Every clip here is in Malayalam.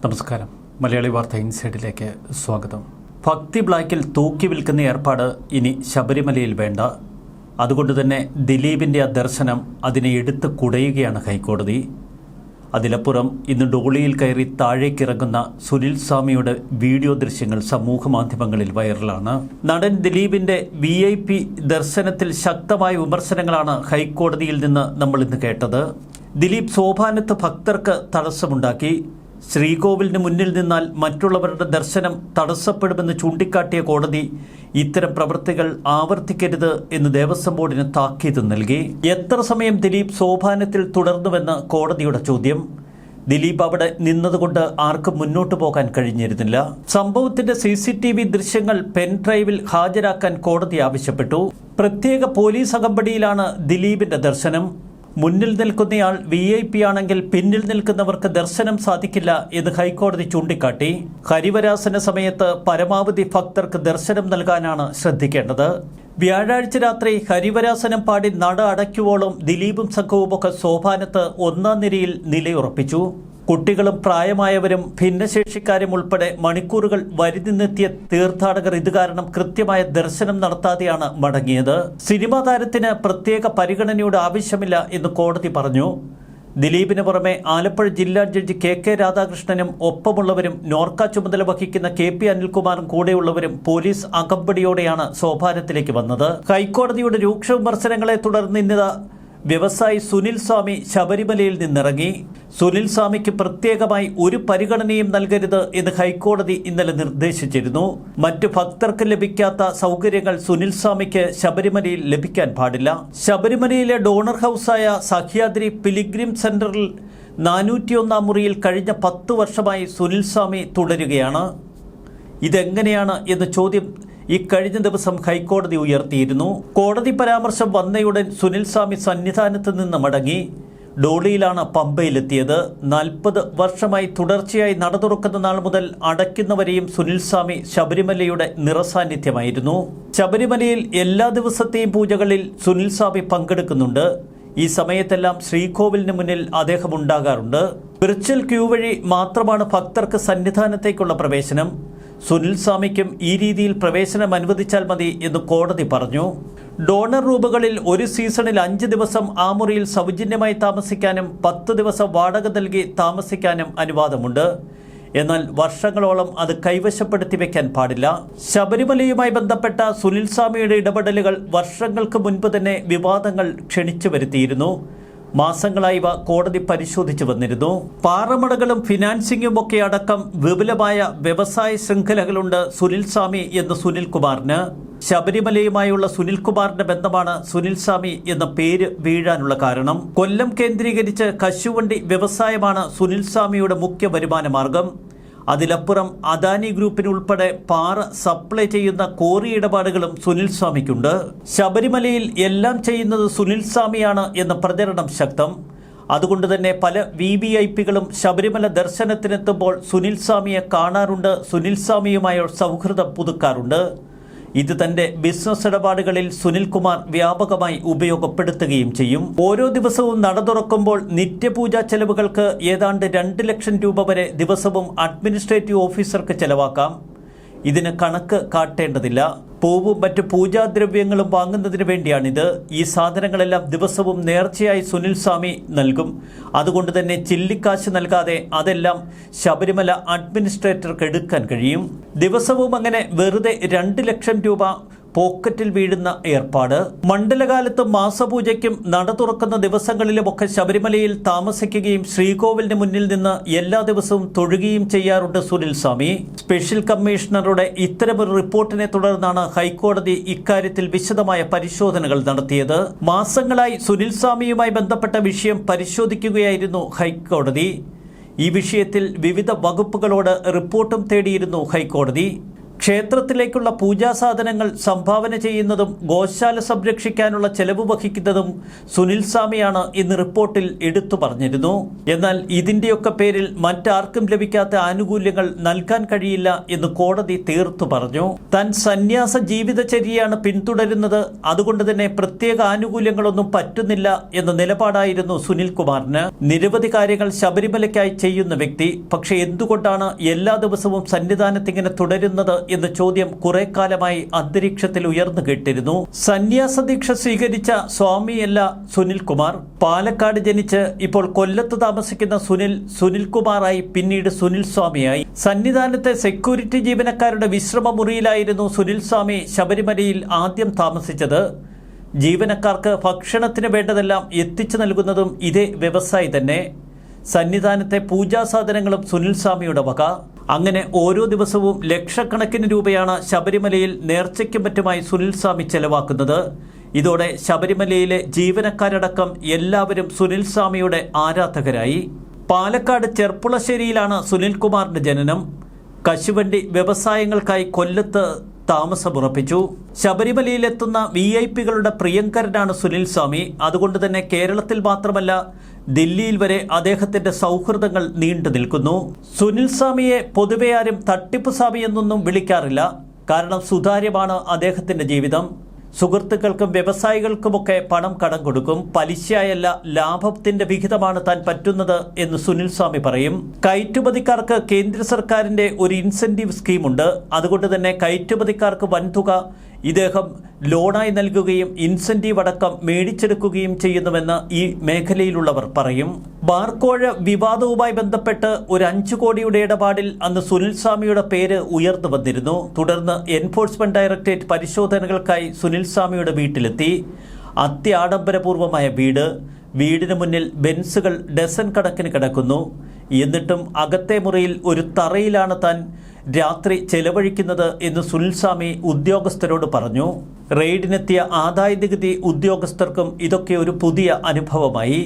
നമസ്കാരം. മലയാളി വാർത്ത ഇൻസൈഡിലേക്ക് സ്വാഗതം. ഭക്തി ബ്ലാക്കിൽ തൂക്കി വിൽക്കുന്ന ഏർപ്പാട് ഇനി ശബരിമലയിൽ വേണ്ട. അതുകൊണ്ട് തന്നെ ദിലീപിൻ്റെ ആ ദർശനം അതിനെ എടുത്ത് കുടയുകയാണ് ഹൈക്കോടതി. അതിലപ്പുറം ഇന്ന് ഡോളിയിൽ കയറി താഴേക്കിറങ്ങുന്ന സുനിൽ സ്വാമിയുടെ വീഡിയോ ദൃശ്യങ്ങൾ സമൂഹ മാധ്യമങ്ങളിൽ വൈറലാണ്. നടൻ ദിലീപിൻ്റെ VIP ദർശനത്തിൽ ശക്തമായ വിമർശനങ്ങളാണ് ഹൈക്കോടതിയിൽ നിന്ന് നമ്മൾ ഇന്ന് കേട്ടത്. ദിലീപ് സോപാനത്ത് ഭക്തർക്ക് തടസ്സമുണ്ടാക്കി. ശ്രീകോവിലിന് മുന്നിൽ നിന്നാൽ മറ്റുള്ളവരുടെ ദർശനം തടസ്സപ്പെടുമെന്ന് ചൂണ്ടിക്കാട്ടിയ കോടതി ഇത്തരം പ്രവൃത്തികൾ ആവർത്തിക്കരുത് എന്ന് ദേവസ്വം ബോർഡിന് താക്കീത് നൽകി. എത്ര സമയം ദിലീപ് സോപാനത്തിൽ തുടർന്നുവെന്ന് കോടതിയുടെ ചോദ്യം. ദിലീപ് അവിടെ നിന്നതുകൊണ്ട് ആർക്കും മുന്നോട്ട് പോകാൻ കഴിഞ്ഞിരുന്നില്ല. സംഭവത്തിന്റെ CCTV ദൃശ്യങ്ങൾ പെൻഡ്രൈവിൽ ഹാജരാക്കാൻ കോടതി ആവശ്യപ്പെട്ടു. പ്രത്യേക പോലീസ് അകമ്പടിയിലാണ് ദിലീപിന്റെ ദർശനം. മുന്നിൽ നിൽക്കുന്നയാൾ VIP ആണെങ്കിൽ പിന്നിൽ നിൽക്കുന്നവർക്ക് ദർശനം സാധിക്കില്ല എന്ന് ഹൈക്കോടതി ചൂണ്ടിക്കാട്ടി. ഹരിവരാസന സമയത്ത് പരമാവധി ഭക്തർക്ക് ദർശനം നൽകാനാണ് ശ്രദ്ധിക്കേണ്ടത്. വ്യാഴാഴ്ച രാത്രി ഹരിവരാസനം പാടി നട അടയ്ക്കുവോളം ദിലീപും സംഘവുമൊക്കെ സോപാനത്ത് ഒന്നാം നിരയിൽ നിലയുറപ്പിച്ചു. കുട്ടികളും പ്രായമായവരും ഭിന്നശേഷിക്കാരും ഉൾപ്പെടെ മണിക്കൂറുകൾ വരിനിന്നെത്തിയ തീർത്ഥാടകർ ഇത് കാരണം കൃത്യമായ ദർശനം നടത്താതെയാണ് മടങ്ങിയത്. സിനിമാ താരത്തിന് പ്രത്യേക പരിഗണനയുടെ ആവശ്യമില്ല എന്ന് കോടതി പറഞ്ഞു. ദിലീപിന് പുറമെ ആലപ്പുഴ ജില്ലാ ജഡ്ജി KK രാധാകൃഷ്ണനും ഒപ്പമുള്ളവരും നോർക്ക ചുമതല വഹിക്കുന്ന KP അനിൽകുമാറും കൂടെയുള്ളവരും പോലീസ് അകമ്പടിയോടെയാണ് സോപാനത്തിലേക്ക് വന്നത്. ഹൈക്കോടതിയുടെ രൂക്ഷ വിമർശനങ്ങളെ തുടർന്ന് ഇന്ന് വ്യവസായി സുനിൽ സ്വാമി ശബരിമലയിൽ നിന്നിറങ്ങി. സുനിൽ സ്വാമിക്ക് പ്രത്യേകമായി ഒരു പരിഗണനയും നൽകരുത് എന്ന് ഹൈക്കോടതി ഇന്നലെ നിർദ്ദേശിച്ചിരുന്നു. മറ്റു ഭക്തർക്ക് ലഭിക്കാത്ത സൗകര്യങ്ങൾ സുനിൽ സ്വാമിക്ക് ശബരിമലയിൽ ലഭിക്കാൻ പാടില്ല. ശബരിമലയിലെ ഡോണർ ഹൗസായ സഹ്യാദ്രി പിലിഗ്രിം സെന്ററിൽ 401 മുറിയിൽ കഴിഞ്ഞ 10 വർഷമായി സുനിൽ സ്വാമി തുടരുകയാണ്. ഇതെങ്ങനെയാണ് എന്ന ചോദ്യം ഇക്കഴിഞ്ഞ ദിവസം ഹൈക്കോടതി ഉയർത്തിയിരുന്നു. കോടതി പരാമർശം വന്നയുടൻ സുനിൽ സ്വാമി സന്നിധാനത്ത് നിന്ന് മടങ്ങി ഡോളിയിലാണ് പമ്പയിലെത്തിയത്. 40 വർഷമായി തുടർച്ചയായി നട തുറക്കുന്ന നാൾ മുതൽ അടയ്ക്കുന്നവരെയും സുനിൽ സ്വാമി ശബരിമലയുടെ നിറസാന്നിധ്യമായിരുന്നു. ശബരിമലയിൽ എല്ലാ ദിവസത്തെയും പൂജകളിൽ സുനിൽ സ്വാമി പങ്കെടുക്കുന്നുണ്ട്. ഈ സമയത്തെല്ലാം ശ്രീകോവിലിന് മുന്നിൽ അദ്ദേഹം ഉണ്ടാകാറുണ്ട്. വിർച്വൽ ക്യൂ വഴി മാത്രമാണ് ഭക്തർക്ക് സന്നിധാനത്തേക്കുള്ള പ്രവേശനം. സുനിൽ സ്വാമിക്കും ഈ രീതിയിൽ പ്രവേശനം അനുവദിച്ചാൽ മതി എന്ന് കോടതി പറഞ്ഞു. ഡോണർ റൂമുകളിൽ ഒരു സീസണിൽ 5 ദിവസം ആ മുറിയിൽ സൗജന്യമായി താമസിക്കാനും 10 ദിവസം വാടക നൽകി താമസിക്കാനും അനുവാദമുണ്ട്. എന്നാൽ വർഷങ്ങളോളം അത് കൈവശപ്പെടുത്തി വെക്കാൻ പാടില്ല. ശബരിമലയുമായി ബന്ധപ്പെട്ട സുനിൽ സ്വാമിയുടെ ഇടപെടലുകൾ വർഷങ്ങൾക്ക് മുൻപ് തന്നെ വിവാദങ്ങൾ ക്ഷണിച്ചു വരുത്തിയിരുന്നു. മാസങ്ങളായി ഇവ കോടതി പരിശോധിച്ചു വന്നിരുന്നു. പാറമടകളും ഫിനാൻസിംഗും ഒക്കെ അടക്കം വിപുലമായ വ്യവസായ ശൃംഖലകളുണ്ട് സുനിൽ സ്വാമി എന്ന സുനിൽകുമാറിന്. ശബരിമലയുമായുള്ള സുനിൽകുമാറിന്റെ ബന്ധമാണ് സുനിൽ സ്വാമി എന്ന പേര് വീഴാനുള്ള കാരണം. കൊല്ലം കേന്ദ്രീകരിച്ച് കശുവണ്ടി വ്യവസായമാണ് സുനിൽ സ്വാമിയുടെ മുഖ്യ വരുമാന മാർഗം. അതിലപ്പുറം അദാനി ഗ്രൂപ്പിനുൾപ്പെടെ പാറ സപ്ലൈ ചെയ്യുന്ന കോറി ഇടപാടുകളും സുനിൽ സ്വാമിക്കുണ്ട്. ശബരിമലയിൽ എല്ലാം ചെയ്യുന്നത് സുനിൽ സ്വാമിയാണ് എന്ന പ്രചരണം ശക്തം. അതുകൊണ്ട് തന്നെ പല VVIPകളും ശബരിമല ദർശനത്തിനെത്തുമ്പോൾ സുനിൽ സ്വാമിയെ കാണാറുണ്ട്, സുനിൽ സ്വാമിയുമായി സൗഹൃദം പുതുക്കാറുണ്ട്. ഇത് തന്റെ ബിസിനസ് ഇടപാടുകളിൽ സുനിൽകുമാർ വ്യാപകമായി ഉപയോഗപ്പെടുത്തുകയും ചെയ്യും. ഓരോ ദിവസവും നട തുറക്കുമ്പോൾ നിത്യപൂജാ ചെലവുകൾക്ക് ഏതാണ്ട് 2 ലക്ഷം രൂപ വരെ ദിവസവും അഡ്മിനിസ്ട്രേറ്റീവ് ഓഫീസർക്ക് ചെലവാക്കാം. ഇതിന് കണക്ക് കാട്ടേണ്ടതില്ല. പൂവും മറ്റു പൂജാദ്രവ്യങ്ങളും വാങ്ങുന്നതിന് വേണ്ടിയാണിത്. ഈ സാധനങ്ങളെല്ലാം ദിവസവും നേർച്ചയായി സുനിൽ സ്വാമി നൽകും. അതുകൊണ്ട് തന്നെ ചില്ലിക്കാശ് നൽകാതെ അതെല്ലാം ശബരിമല അഡ്മിനിസ്ട്രേറ്റർക്ക് എടുക്കാൻ കഴിയും. ദിവസവും അങ്ങനെ വെറുതെ 2 ലക്ഷം രൂപ പോക്കറ്റിൽ വീഴുന്ന ഏർപ്പാട്. മണ്ഡലകാലത്തും മാസപൂജയ്ക്കും നട തുറക്കുന്ന ദിവസങ്ങളിലുമൊക്കെ ശബരിമലയിൽ താമസിക്കുകയും ശ്രീകോവിലിന് മുന്നിൽ നിന്ന് എല്ലാ ദിവസവും തൊഴുകയും ചെയ്യാറുണ്ട് സുനിൽ സ്വാമി. സ്പെഷ്യൽ കമ്മീഷണറുടെ ഇത്തരമൊരു റിപ്പോർട്ടിനെ തുടർന്നാണ് ഹൈക്കോടതി ഇക്കാര്യത്തിൽ വിശദമായ പരിശോധനകൾ നടത്തിയത്. മാസങ്ങളായി സുനിൽ സ്വാമിയുമായി ബന്ധപ്പെട്ട വിഷയം പരിശോധിക്കുകയായിരുന്നു ഹൈക്കോടതി. ഈ വിഷയത്തിൽ വിവിധ വകുപ്പുകളോട് റിപ്പോർട്ടും തേടിയിരുന്നു ഹൈക്കോടതി. ക്ഷേത്രത്തിലേക്കുള്ള പൂജാ സാധനങ്ങൾ സംഭാവന ചെയ്യുന്നതും ഗോശാല സംരക്ഷിക്കാനുള്ള ചെലവ് വഹിക്കുന്നതും സുനിൽ സ്വാമിയാണ് ഇന്ന് റിപ്പോർട്ടിൽ എടുത്തു പറഞ്ഞിരുന്നു. എന്നാൽ ഇതിൻ്റെയൊക്കെ പേരിൽ മറ്റാർക്കും ലഭിക്കാത്ത ആനുകൂല്യങ്ങൾ നൽകാൻ കഴിയില്ല എന്ന് കോടതി തീർത്തു പറഞ്ഞു. താൻ സന്യാസ ജീവിതചര്യയാണ് പിന്തുടരുന്നത്, അതുകൊണ്ട് തന്നെ പ്രത്യേക ആനുകൂല്യങ്ങളൊന്നും പറ്റുന്നില്ല എന്ന നിലപാടായിരുന്നു സുനിൽകുമാറിന്. നിരവധി കാര്യങ്ങൾ ശബരിമലയ്ക്കായി ചെയ്യുന്ന വ്യക്തി, പക്ഷെ എന്തുകൊണ്ടാണ് എല്ലാ ദിവസവും സന്നിധാനത്തിങ്ങനെ തുടരുന്നത് എന്ന ചോദ്യം കുറെ കാലമായി അന്തരീക്ഷത്തിൽ ഉയർന്നു കേട്ടിരുന്നു. സന്യാസ ദീക്ഷ സ്വീകരിച്ച സ്വാമിയല്ല സുനിൽകുമാർ. പാലക്കാട് ജനിച്ച് ഇപ്പോൾ കൊല്ലത്ത് താമസിക്കുന്ന സുനിൽകുമാറായി പിന്നീട് സുനിൽ സ്വാമിയായി. സന്നിധാനത്തെ സെക്യൂരിറ്റി ജീവനക്കാരുടെ വിശ്രമ മുറിയിലായിരുന്നു സുനിൽ സ്വാമി ശബരിമലയിൽ ആദ്യം താമസിച്ചത്. ജീവനക്കാർക്ക് ഭക്ഷണത്തിന് വേണ്ടതെല്ലാം എത്തിച്ചു നൽകുന്നതും ഇതേ വ്യവസായി തന്നെ. സന്നിധാനത്തെ പൂജാ സാധനങ്ങളും സുനിൽ സ്വാമിയുടെ വക. അങ്ങനെ ഓരോ ദിവസവും ലക്ഷക്കണക്കിന് രൂപയാണ് ശബരിമലയിൽ നേർച്ചയ്ക്കും മറ്റുമായി സുനിൽ സ്വാമി ചെലവാക്കുന്നത്. ഇതോടെ ശബരിമലയിലെ ജീവനക്കാരടക്കം എല്ലാവരും സുനിൽ സ്വാമിയുടെ ആരാധകരായി. പാലക്കാട് ചെർപ്പുളശ്ശേരിയിലാണ് സുനിൽകുമാറിന്റെ ജനനം. കശുവണ്ടി വ്യവസായങ്ങൾക്കായി കൊല്ലത്ത് താമസമുറപ്പിച്ചു. ശബരിമലയിലെത്തുന്ന VIP-കളുടെ പ്രിയങ്കരനാണ് സുനിൽ സ്വാമി. അതുകൊണ്ട് തന്നെ കേരളത്തിൽ മാത്രമല്ല ദില്ലിയിൽ വരെ അദ്ദേഹത്തിന്റെ സൗഹൃദങ്ങൾ നീണ്ടു നിൽക്കുന്നു. സുനിൽ സ്വാമിയെ പൊതുവെ ആരും തട്ടിപ്പ് സ്വാമി എന്നൊന്നും വിളിക്കാറില്ല. കാരണം സുതാര്യമാണ് അദ്ദേഹത്തിന്റെ ജീവിതം. സുഹൃത്തുക്കൾക്കും വ്യവസായികൾക്കുമൊക്കെ പണം കടം കൊടുക്കും. പലിശയല്ല, ലാഭത്തിന്റെ വിഹിതമാണ് താൻ പറ്റുന്നത് എന്ന് സുനിൽ സ്വാമി പറയും. കയറ്റുമതിക്കാർക്ക് കേന്ദ്ര സർക്കാരിന്റെ ഒരു ഇൻസെന്റീവ് സ്കീമുണ്ട്. അതുകൊണ്ട് തന്നെ കയറ്റുമതിക്കാർക്ക് വൻതുക ഇദ്ദേഹം ലോണായി നൽകുകയും ഇൻസെന്റീവ് അടക്കം മേടിച്ചെടുക്കുകയും ചെയ്യുന്നുവെന്ന് ഈ മേഖലയിലുള്ളവർ പറയും. ബാർക്കോഴ വിവാദവുമായി ബന്ധപ്പെട്ട് ഒരു 5 കോടിയുടെ ഇടപാടിൽ അന്ന് സുനിൽ സ്വാമിയുടെ പേര് ഉയർന്നു വന്നിരുന്നു. തുടർന്ന് എൻഫോഴ്സ്മെന്റ് ഡയറക്ടറേറ്റ് പരിശോധനകൾക്കായി സുനിൽ സ്വാമിയുടെ വീട്ടിലെത്തി. അത്യാഡംബരപൂർവമായ വീടിന് മുന്നിൽ ബെൻസുകൾ ഡസൻ കണക്കിന് കിടക്കുന്നു. എന്നിട്ടും അകത്തെ മുറിയിൽ ഒരു തറയിലാണ് താൻ രാത്രി ചെലവഴിക്കുന്നത് എന്ന് സുനിൽ സ്വാമി ഉദ്യോഗസ്ഥരോട് പറഞ്ഞു. റെയ്ഡിനെത്തിയ ആദായനികുതി ഉദ്യോഗസ്ഥർക്കും ഇതൊക്കെ ഒരു പുതിയ അനുഭവമായി.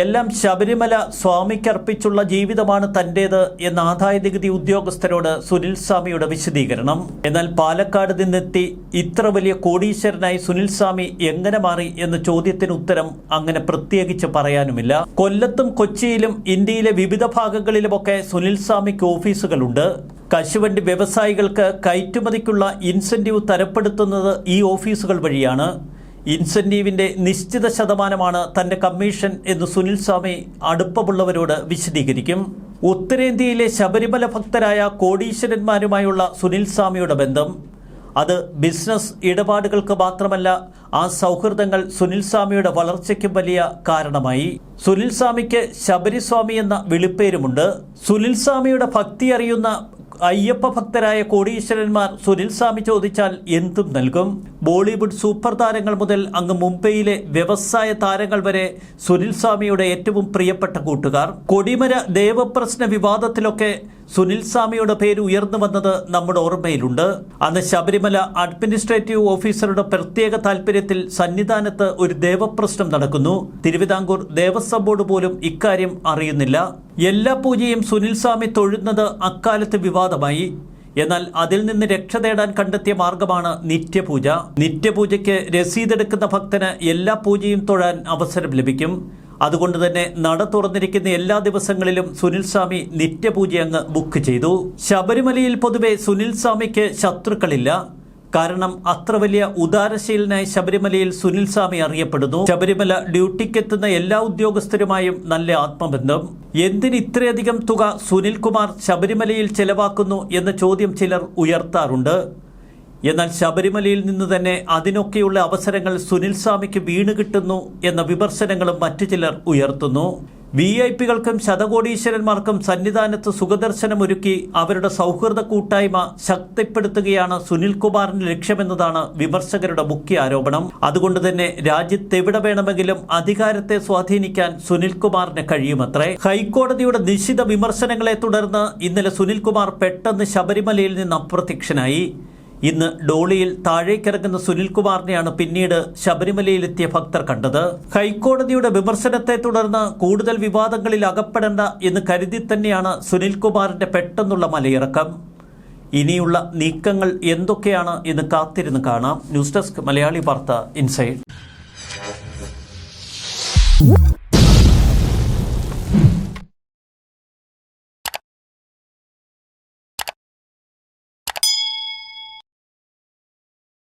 എല്ലാം ശബരിമല സ്വാമിക്കർപ്പിച്ചുള്ള ജീവിതമാണ് തൻ്റേത് എന്ന ആദായനികുതി ഉദ്യോഗസ്ഥരോട് സുനിൽ സ്വാമിയുടെ വിശദീകരണം. എന്നാൽ പാലക്കാട് നിന്നെത്തി ഇത്ര വലിയ കോടീശ്വരനായി സുനിൽ സ്വാമി എങ്ങനെ മാറി എന്ന ചോദ്യത്തിന് ഉത്തരം അങ്ങനെ പ്രത്യേകിച്ച് പറയാനുമില്ല. കൊല്ലത്തും കൊച്ചിയിലും ഇന്ത്യയിലെ വിവിധ ഭാഗങ്ങളിലുമൊക്കെ സുനിൽ സ്വാമിക്ക് ഓഫീസുകളുണ്ട്. കശുവണ്ടി വ്യവസായികൾക്ക് കയറ്റുമതിക്കുള്ള ഇൻസെന്റീവ് തരപ്പെടുത്തുന്നത് ഈ ഓഫീസുകൾ വഴിയാണ്. ഇൻസെന്റീവിന്റെ നിശ്ചിത ശതമാനമാണ് തന്റെ കമ്മീഷൻ എന്ന് സുനിൽ സ്വാമി അടുപ്പമുള്ളവരോട് വിശദീകരിക്കും. ഉത്തരേന്ത്യയിലെ ശബരിമല ഭക്തരായ കോടീശ്വരന്മാരുമായുള്ള സുനിൽ സ്വാമിയുടെ ബന്ധം അത് ബിസിനസ് ഇടപാടുകൾക്ക് മാത്രമല്ല, ആ സൗഹൃദങ്ങൾ സുനിൽ സ്വാമിയുടെ വളർച്ചയ്ക്കും വലിയ കാരണമായി. സുനിൽ സ്വാമിക്ക് ശബരിസ്വാമി എന്ന വിളിപ്പേരുമുണ്ട്. സുനിൽ സ്വാമിയുടെ ഭക്തി അറിയുന്ന അയ്യപ്പ ഭക്തരായ കോടീശ്വരന്മാർ സുനിൽ സ്വാമി ചോദിച്ചാൽ എന്തും നൽകും. ബോളിവുഡ് സൂപ്പർ താരങ്ങൾ മുതൽ അങ്ങ് മുംബൈയിലെ വ്യവസായ താരങ്ങൾ വരെ സുനിൽ സ്വാമിയുടെ ഏറ്റവും പ്രിയപ്പെട്ട കൂട്ടുകാർ. കൊടിമര ദേവപ്രശ്ന വിവാദത്തിലൊക്കെ സുനിൽ സ്വാമിയുടെ പേര് ഉയർന്നു വന്നത് നമ്മുടെ ഓർമ്മയിലുണ്ട്. അന്ന് ശബരിമല അഡ്മിനിസ്ട്രേറ്റീവ് ഓഫീസറുടെ പ്രത്യേക താൽപര്യത്തിൽ സന്നിധാനത്ത് ഒരു ദേവപ്രശ്നം നടക്കുന്നു. തിരുവിതാംകൂർ ദേവസ്വം ബോർഡ് പോലും ഇക്കാര്യം അറിയുന്നില്ല. എല്ലാ പൂജയും സുനിൽ സ്വാമി തൊഴുന്നത് അക്കാലത്ത് വിവാദമായി. എന്നാൽ അതിൽ നിന്ന് രക്ഷ നേടാൻ കണ്ടെത്തിയ മാർഗമാണ് നിത്യപൂജ. നിത്യപൂജയ്ക്ക് രസീതെടുക്കുന്ന ഭക്തന് എല്ലാ പൂജയും തൊഴാൻ അവസരം ലഭിക്കും. അതുകൊണ്ട് തന്നെ നട തുറന്നിരിക്കുന്ന എല്ലാ ദിവസങ്ങളിലും സുനിൽ സ്വാമി നിത്യപൂജ അങ്ങ് ബുക്ക് ചെയ്തു. ശബരിമലയിൽ പൊതുവെ സുനിൽ സ്വാമിക്ക് ശത്രുക്കളില്ല. കാരണം അത്ര വലിയ ഉദാരശീലനായി ശബരിമലയിൽ സുനിൽ സ്വാമി അറിയപ്പെടുന്നു. ശബരിമല ഡ്യൂട്ടിക്കെത്തുന്ന എല്ലാ ഉദ്യോഗസ്ഥരുമായും നല്ല ആത്മബന്ധം. എന്തിന് ഇത്രയധികം തുക സുനിൽകുമാർ ശബരിമലയിൽ ചെലവാക്കുന്നു എന്ന ചോദ്യം ചിലർ ഉയർത്താറുണ്ട്. എന്നാൽ ശബരിമലയിൽ നിന്ന് തന്നെ അതിനൊക്കെയുള്ള അവസരങ്ങൾ സുനിൽ സ്വാമിക്ക് വീണ് കിട്ടുന്നു എന്ന വിമർശനങ്ങളും മറ്റു ചിലർ ഉയർത്തുന്നു. VIP-കൾക്കും ശതകോടീശ്വരന്മാർക്കും സന്നിധാനത്ത് സുഖദർശനമൊരുക്കി അവരുടെ സൗഹൃദ കൂട്ടായ്മ ശക്തിപ്പെടുത്തുകയാണ് സുനിൽകുമാറിന്റെ ലക്ഷ്യമെന്നതാണ് വിമർശകരുടെ മുഖ്യ ആരോപണം. അതുകൊണ്ട് തന്നെ രാജ്യത്തെവിടെ വേണമെങ്കിലും അധികാരത്തെ സ്വാധീനിക്കാൻ സുനിൽകുമാറിന് കഴിയുമത്രേ. ഹൈക്കോടതിയുടെ നിശിത വിമർശനങ്ങളെ തുടർന്ന് ഇന്നലെ സുനിൽകുമാർ പെട്ടെന്ന് ശബരിമലയിൽ നിന്ന് അപ്രത്യക്ഷനായി. ഇന്ന് ഡോളിയിൽ താഴേക്കിറങ്ങുന്ന സുനിൽകുമാറിനെയാണ് പിന്നീട് ശബരിമലയിലെത്തിയ ഭക്തർ കണ്ടത്. ഹൈക്കോടതിയുടെ വിമർശനത്തെ തുടർന്ന് കൂടുതൽ വിവാദങ്ങളിൽ അകപ്പെടേണ്ട എന്ന് കരുതി തന്നെയാണ് സുനിൽകുമാറിന്റെ പെട്ടെന്നുള്ള മലയിറക്കം. ഇനിയുള്ള നീക്കങ്ങൾ എന്തൊക്കെയാണ് എന്ന് കാത്തിരുന്ന് കാണാം. ന്യൂസ് ഡെസ്ക് മലയാളി വാർത്ത ഇൻസൈഡ്.